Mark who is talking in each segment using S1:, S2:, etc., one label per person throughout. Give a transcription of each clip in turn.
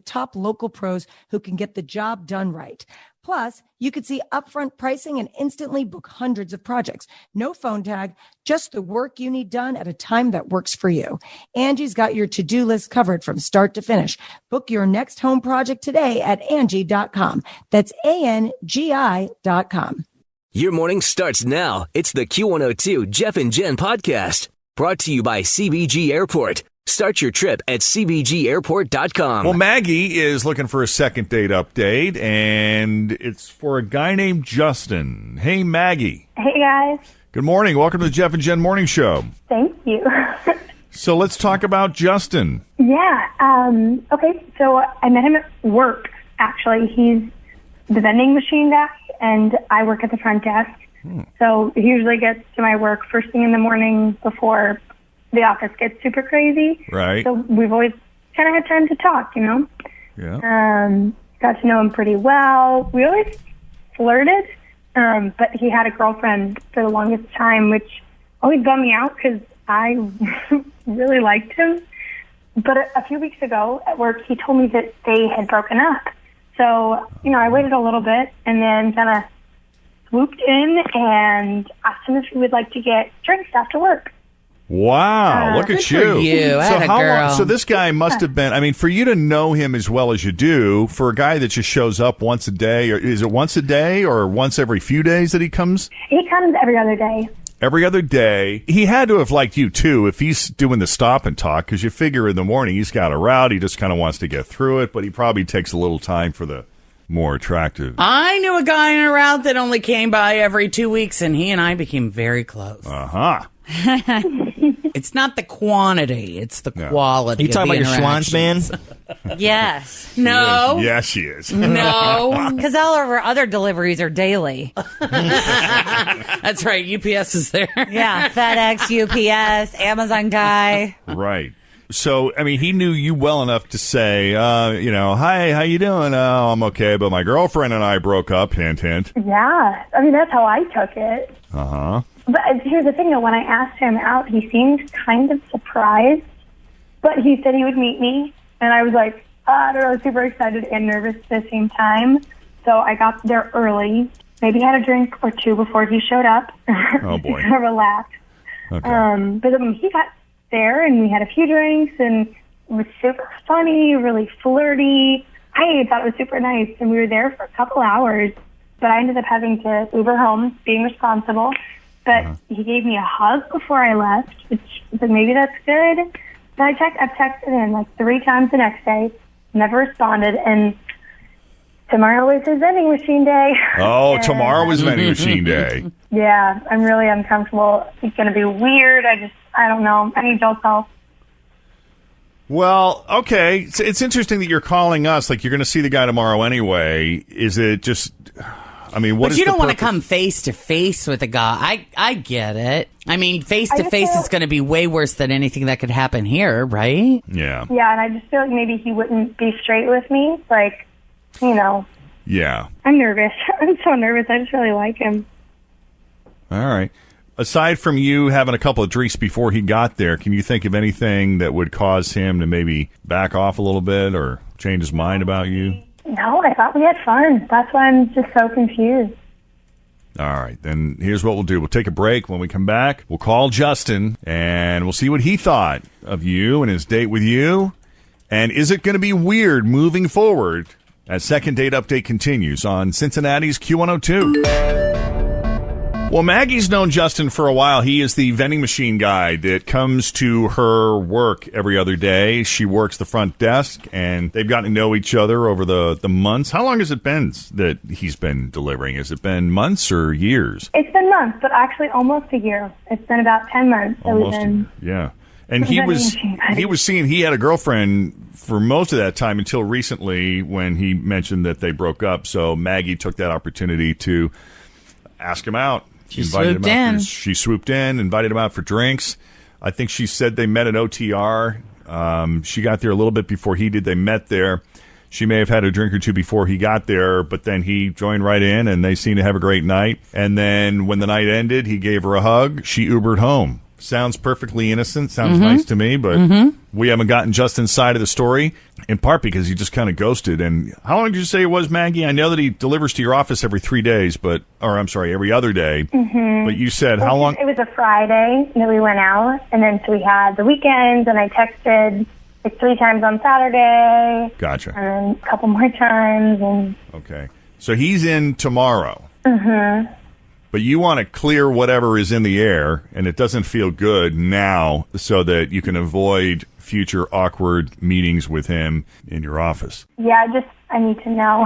S1: with top local pros who can get the job done right. Plus, you could see upfront pricing and instantly book hundreds of projects. No phone tag, just the work you need done at a time that works for you. Angie's got your to-do list covered from start to finish. Book your next home project today at Angie.com. That's ANGI.com.
S2: Your morning starts now. It's the Q102 Jeff and Jenn podcast, brought to you by CBG Airport. Start your trip at CBGAirport.com.
S3: Well, Maggie is looking for a second date update, and it's for a guy named Justin. Hey, Maggie.
S4: Hey, guys.
S3: Good morning. Welcome to the Jeff and Jenn Morning Show.
S4: Thank you.
S3: So let's talk about Justin.
S4: Yeah. Okay, so I met him at work, actually. He's the vending machine guy, and I work at the front desk. So he usually gets to my work first thing in the morning before the office gets super crazy.
S3: Right.
S4: So we've always kind of had time to talk, you know?
S3: Yeah.
S4: Got to know him pretty well. We always flirted, but he had a girlfriend for the longest time, which always bummed me out because I really liked him. But a few weeks ago at work, he told me that they had broken up. So, you know, I waited a little bit and then kind of swooped in and asked him if he would like to get drinks after work.
S3: Wow, look at you.
S5: So
S3: how long, so this guy must have been, I mean, for you to know him as well as you do, for a guy that just shows up once a day, or is it once a day or once every few days that he comes?
S4: He comes every other day.
S3: Every other day. He had to have liked you, too, if he's doing the stop and talk, because you figure in the morning he's got a route, he just kind of wants to get through it, but he probably takes a little time for the more attractive.
S5: I knew a guy in a route that only came by every 2 weeks, and he and I became very close.
S3: Uh-huh.
S5: It's not the quantity, it's the quality.
S6: You talking about your Schwann's man?
S7: Yes.
S5: No.
S3: Yes, she is.
S5: No.
S7: Because all of our other deliveries are daily.
S5: That's right. UPS is there.
S7: Yeah. FedEx, UPS, Amazon guy.
S3: Right. So, I mean, he knew you well enough to say, you know, hi, how you doing? Oh, I'm okay, but my girlfriend and I broke up, hint, hint.
S4: Yeah. I mean, that's how I took it.
S3: Uh-huh.
S4: But here's the thing, though. When I asked him out, he seemed kind of surprised. But he said he would meet me. And I was like, I don't know, super excited and nervous at the same time. So I got there early. Maybe had a drink or two before he showed up.
S3: Oh, boy.
S4: Kind of relaxed.
S3: Okay.
S4: But then he got there, and we had a few drinks, and it was super funny, really flirty. I thought it was super nice. And we were there for a couple hours. But I ended up having to Uber home, being responsible. But he gave me a hug before I left, which I said, maybe that's good. Then I've texted him like 3 times the next day, never responded, and tomorrow is his vending machine day.
S3: Oh, tomorrow is vending machine day.
S4: Yeah, I'm really uncomfortable. It's going to be weird. I don't know. I need y'all's help.
S3: Well, okay. It's interesting that you're calling us. Like, you're going to see the guy tomorrow anyway. Is it just... I mean, what
S5: but
S3: is
S5: you don't want to
S3: purpose?
S5: come face to face with a guy. I get it. I mean, face to face is going to be way worse than anything that could happen here, right?
S3: Yeah.
S4: Yeah, and I just feel like maybe he wouldn't be straight with me. Like, you know.
S3: Yeah.
S4: I'm nervous. I'm so nervous. I just really like him.
S3: All right. Aside from you having a couple of drinks before he got there, can you think of anything that would cause him to maybe back off a little bit or change his mind about you?
S4: No, I thought we had fun. That's why I'm just so confused.
S3: All right, then here's what we'll do. We'll take a break. When we come back, we'll call Justin, and we'll see what he thought of you and his date with you. And is it going to be weird moving forward as Second Date Update continues on Cincinnati's Q102? Well, Maggie's known Justin for a while. He is the vending machine guy that comes to her work every other day. She works the front desk, and they've gotten to know each other over the months. How long has it been that he's been delivering? Has it been months or years?
S4: It's been months, but actually almost a year. It's been about 10 months.
S3: Almost, yeah. And he was seeing he had a girlfriend for most of that time until recently when he mentioned that they broke up. So Maggie took that opportunity to ask him out.
S5: She swooped in.
S3: She swooped in, invited him out for drinks. I think she said they met at OTR. She got there a little bit before he did. They met there. She may have had a drink or two before he got there, but then he joined right in, and they seemed to have a great night. And then when the night ended, he gave her a hug. She Ubered home. Sounds perfectly innocent. Sounds nice to me, but we haven't gotten Justin's side of the story, in part because he just kind of ghosted. And how long did you say it was, Maggie? I know that he delivers to your office every 3 days, every other day. But you said how long?
S4: It was a Friday that we went out, and then so we had the weekends, and I texted like 3 times on Saturday.
S3: Gotcha.
S4: And then a couple more times. And
S3: okay. So he's in tomorrow. But you want to clear whatever is in the air, and it doesn't feel good now, so that you can avoid future awkward meetings with him in your office.
S4: Yeah, I need to know.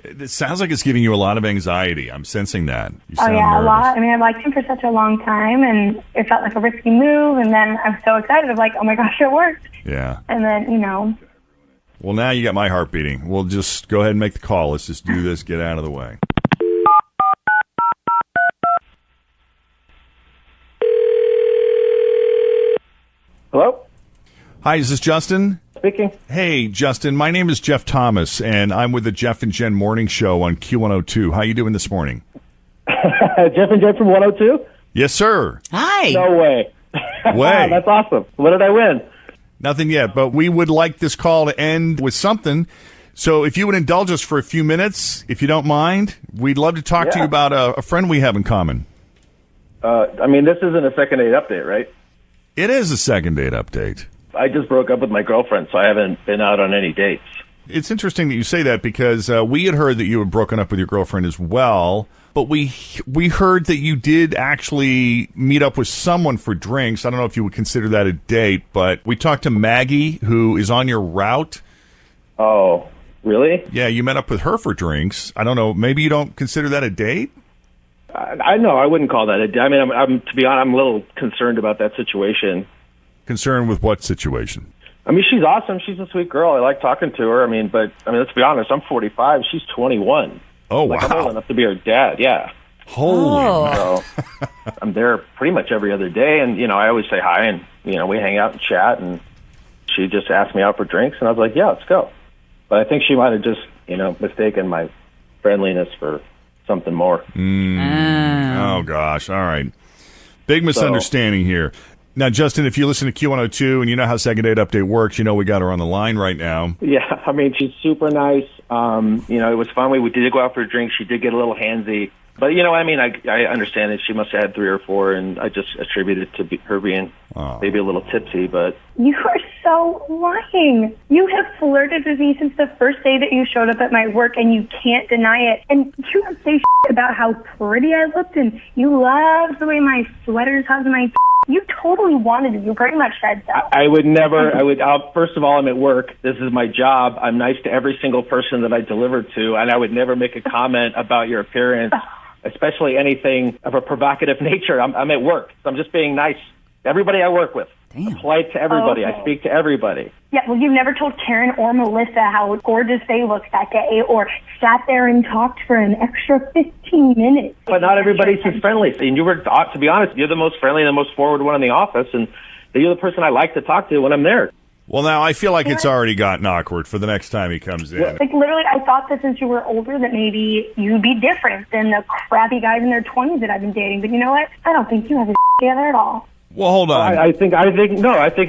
S3: It sounds like it's giving you a lot of anxiety. I'm sensing that. You
S4: Oh,
S3: sound
S4: yeah,
S3: nervous.
S4: a lot. I mean, I've liked him for such a long time, and it felt like a risky move, and then I'm so excited. I'm like, oh, my gosh, it worked.
S3: Yeah.
S4: And then,
S3: Well, now you got my heart beating. We'll just go ahead and make the call. Let's just do this, get out of the way.
S6: Hello?
S3: Hi, is this Justin?
S6: Speaking.
S3: Hey, Justin, my name is Jeff Thomas, and I'm with the Jeff and Jen Morning Show on Q102. How you doing this morning?
S6: Jeff and Jen from 102?
S3: Yes, sir.
S5: Hi.
S6: No way.
S3: Way.
S6: That's awesome. What did I win?
S3: Nothing yet, but we would like this call to end with something. So if you would indulge us for a few minutes, if you don't mind, we'd love to talk to you about a friend we have in common.
S6: This isn't a second date update, right?
S3: It is a second date update.
S6: I just broke up with my girlfriend, so I haven't been out on any dates.
S3: It's interesting that you say that because we had heard that you had broken up with your girlfriend as well, but we heard that you did actually meet up with someone for drinks. I don't know if you would consider that a date, but we talked to Maggie, who is on your route.
S6: Oh, really?
S3: Yeah, you met up with her for drinks. I don't know. Maybe you don't consider that a date?
S6: I know. I wouldn't call that a date. I mean, I'm to be honest, I'm a little concerned about that situation.
S3: Concerned with what situation?
S6: I mean, she's awesome. She's a sweet girl. I like talking to her. But let's be honest. I'm 45. She's 21.
S3: Oh,
S6: I'm
S3: wow.
S6: old enough to be her dad. Yeah.
S3: Holy.
S6: So I'm there pretty much every other day, and I always say hi, and we hang out and chat. And she just asked me out for drinks, and I was like, yeah, let's go. But I think she might have just mistaken my friendliness for something more.
S3: Oh, gosh. All right. Big misunderstanding here. Now, Justin, if you listen to Q102 and you know how Second Date Update works, you know we got her on the line right now.
S6: Yeah, she's super nice. It was fun. We did go out for a drink. She did get a little handsy. But, I understand that she must have had 3 or 4, and I just attribute it to her being maybe a little tipsy. But
S4: you are so lying. You have flirted with me since the first day that you showed up at my work, and you can't deny it. And you don't say about how pretty I looked, and you loved the way my sweaters hugged my. You totally wanted it. You pretty much said so.
S6: I would never. First of all, I'm at work. This is my job. I'm nice to every single person that I deliver to, and I would never make a comment about your appearance, especially anything of a provocative nature. I'm at work, so I'm just being nice to everybody I work with.
S5: Damn.
S6: I'm polite to everybody.
S4: Okay.
S6: I speak to everybody.
S4: Yeah, well, you've never told Karen or Melissa how gorgeous they looked that day, or sat there and talked for an extra 15 minutes.
S6: But not everybody's as friendly. And you were, to be honest, you're the most friendly and the most forward one in the office, and you're the person I like to talk to when I'm there.
S3: Well, now I feel like it's already gotten awkward for the next time he comes in.
S4: Like, literally, I thought that since you were older that maybe you'd be different than the crappy guys in their 20s that I've been dating. But you know what? I don't think you have it together at all.
S3: Well, hold on.
S6: I think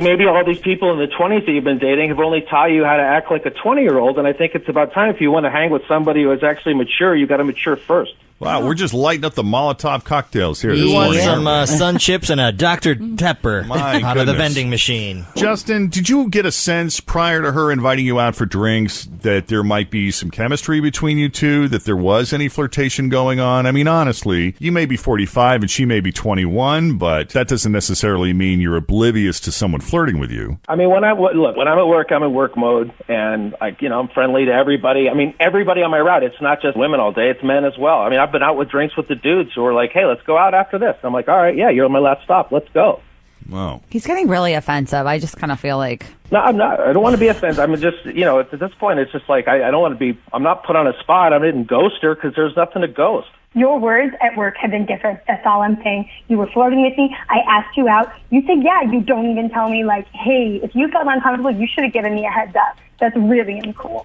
S6: maybe all these people in the 20s that you've been dating have only taught you how to act like a 20-year-old, and I think it's about time if you want to hang with somebody who is actually mature, you got to mature first.
S3: Wow, we're just lighting up the Molotov cocktails here.
S8: You want
S3: morning.
S8: some sun chips and a Dr. Pepper
S3: My
S8: out of the
S3: goodness.
S8: vending machine.
S3: Justin, did you get a sense prior to her inviting you out for drinks that there might be some chemistry between you two, that there was any flirtation going on? I mean, honestly, you may be 45 and she may be 21, but that doesn't necessarily mean you're oblivious to someone flirting with you.
S6: I mean, when I'm at work, I'm in work mode, and I'm friendly to everybody. I mean, everybody on my route. It's not just women all day; it's men as well. I mean, I've been out with drinks with the dudes who are like, "Hey, let's go out after this." I'm like, "All right, yeah, you're on my last stop. Let's go."
S3: Wow.
S7: He's getting really offensive. I just kind of feel like.
S6: No, I'm not. I don't want to be offensive. I'm just, at this point, it's just like I don't want to be. I'm not put on a spot. I didn't ghost her because there's nothing to ghost.
S4: Your words at work have been different. That's all I'm saying. You were flirting with me. I asked you out. You said, yeah. You don't even tell me, like, hey, if you felt uncomfortable, you should have given me a heads up. That's really uncool.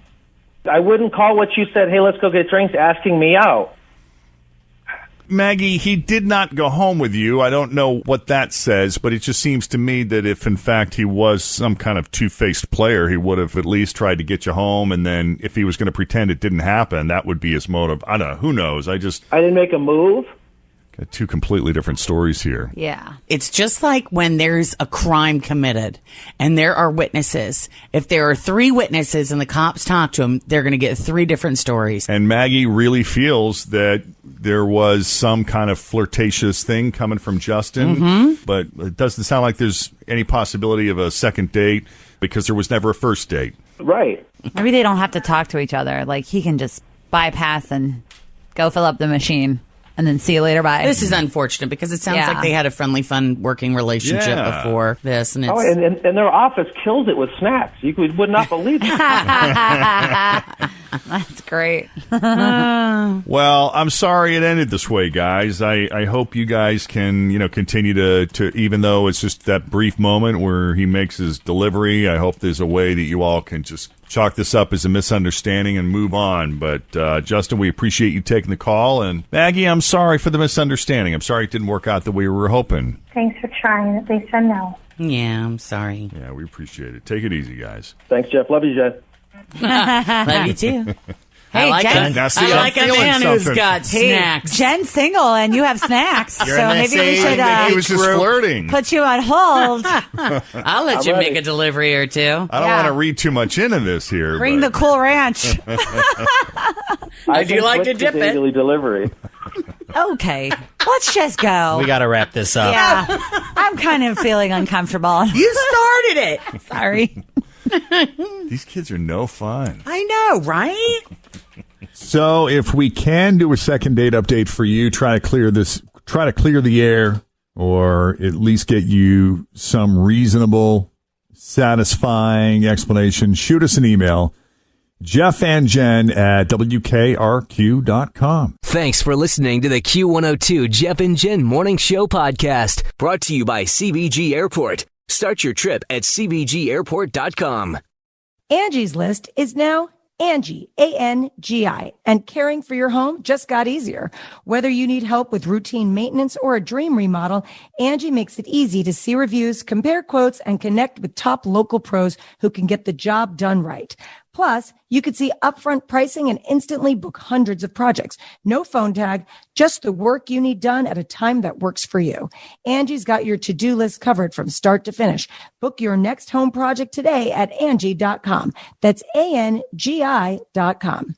S6: I wouldn't call what you said, hey, let's go get drinks, asking me out.
S3: Maggie, he did not go home with you. I don't know what that says, but it just seems to me that if, in fact, he was some kind of two-faced player, he would have at least tried to get you home, and then if he was going to pretend it didn't happen, that would be his motive. I don't know. Who knows? I
S6: didn't make a move.
S3: Got two completely different stories here.
S7: Yeah.
S5: It's just like when there's a crime committed and there are witnesses. If there are 3 witnesses and the cops talk to them, they're going to get 3 different stories.
S3: And Maggie really feels that there was some kind of flirtatious thing coming from Justin, but it doesn't sound like there's any possibility of a second date because there was never a first date.
S6: Right.
S7: Maybe they don't have to talk to each other. Like, he can just bypass and go fill up the machine. And then see you later, bye.
S5: This is unfortunate because it sounds like they had a friendly, fun working relationship before this. And, it's...
S6: and their office kills it with snacks. You would not believe it.
S7: That's great.
S3: Well, I'm sorry it ended this way, guys. I hope you guys can, continue to, even though it's just that brief moment where he makes his delivery, I hope there's a way that you all can just chalk this up as a misunderstanding and move on. But, Justin, we appreciate you taking the call. And Maggie, I'm sorry for the misunderstanding. I'm sorry it didn't work out the way we were hoping.
S4: Thanks for trying. At least I know.
S5: Yeah, I'm sorry.
S3: Yeah, we appreciate it. Take it easy, guys.
S6: Thanks, Jeff. Love you, Jen.
S5: Love you too.
S7: Hey, Jen.
S5: I like a man who's got snacks.
S7: Jen's single and you have snacks. So maybe we should
S3: he was just flirting.
S7: put you on hold.
S5: I'll let you make a delivery or two.
S3: I don't want to read too much into this here.
S7: Bring the Cool Ranch.
S5: I do like to dip it.
S6: Daily delivery.
S7: Okay, let's just go.
S8: We got to wrap this up.
S7: Yeah, I'm kind of feeling uncomfortable.
S5: You started it.
S7: Sorry.
S3: These kids are no fun.
S5: I know, right?
S3: So if we can do a second date update for you, try to clear the air, or at least get you some reasonable, satisfying explanation, shoot us an email, Jeff and Jen at WKRQ.com.
S2: Thanks for listening to the Q102 Jeff and Jen Morning Show podcast, brought to you by CBG Airport. Start your trip at CBGAirport.com.
S1: Angie's List is now Angie, A-N-G-I, and caring for your home just got easier. Whether you need help with routine maintenance or a dream remodel, Angie makes it easy to see reviews, compare quotes, and connect with top local pros who can get the job done right. Plus, you could see upfront pricing and instantly book hundreds of projects. No phone tag, just the work you need done at a time that works for you. Angie's got your to-do list covered from start to finish. Book your next home project today at Angie.com. That's ANGI.com.